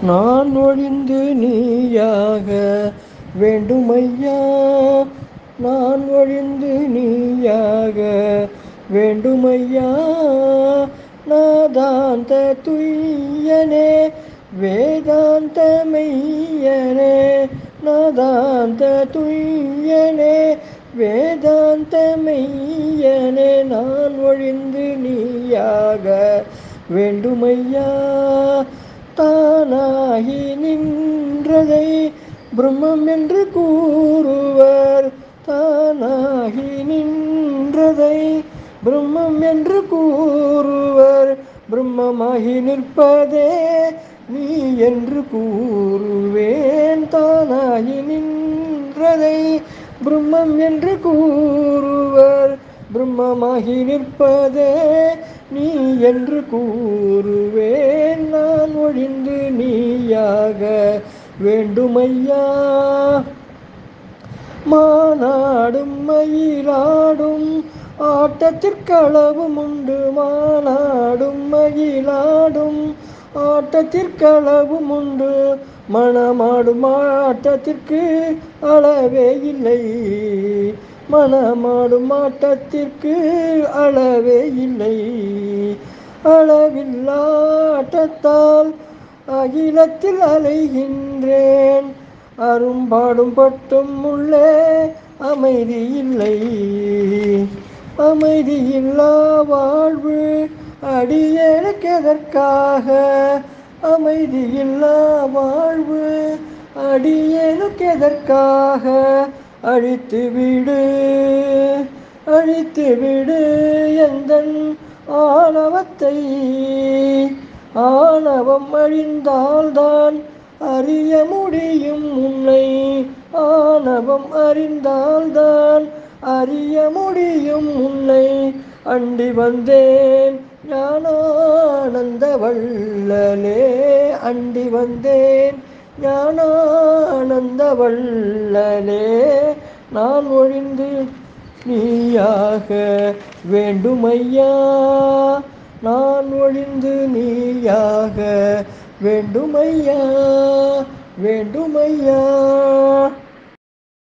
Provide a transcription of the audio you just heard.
நான் ஒழிந்து நீயாக வேண்டுமையா. நான் ஒழிந்து நீயாக வேண்டுமையா. நாதாந்த துய்யனே வேதாந்த மெய்யனே. நாதாந்த துய்யனே வேதாந்த மெய்யனே. நான் ஒழிந்து நீயாக வேண்டுமையா. தானாகி நின்றதை பிரம்மம் என்று கூறுவர். தானாகி நின்றதை பிரம்மம் என்று கூறுவர். பிரம்மமாகி நிற்பதே நீ என்று கூறுவேன். தானாகி நின்றதை பிரம்மம் என்று கூறுவர். பிரம்மமாகி நிற்பதே நீ என்று கூறுவேன். நான் ஒழிந்து நீயாக வேண்டுமையா. மானாடும் மயிலாடும் ஆட்டத்திற்களவும் உண்டு. மானாடும் மயிலாடும் ஆட்டத்திற்களவும் உண்டு. மனமாடும் ஆட்டத்திற்கு அளவே இல்லை. மனமாடும் ஆட்டத்திற்கு அளவே இல்லை. அளவில்லா ஆட்டத்தால் அகிலத்தில் அலைகின்றேன். அரும்பாடும் பட்டும் உள்ளே அமைதி இல்லை. அமைதியில்லா வாழ்வு அடியேனுக்கு எதற்காக. அமைதியில்லா வாழ்வு அடியேனுக்கு எதற்காக. அழித்து விடு அழித்து விடு எந்தன் ஆணவத்தை. ஆணவம் அழிந்தால்தான் அறிய முடியும் உன்னை. ஆணவம் அறிந்தால்தான் அறிய முடியும் உன்னை. அண்டி வந்தேன் ஞானானந்த வள்ளலே. அண்டி வந்தேன் ஞானானந்த வள்ளலே. நான் ஒழிந்து நீயாக வேண்டுமையா. நான் ஒழிந்து நீயாக வேண்டுமையா. வேண்டுமையா.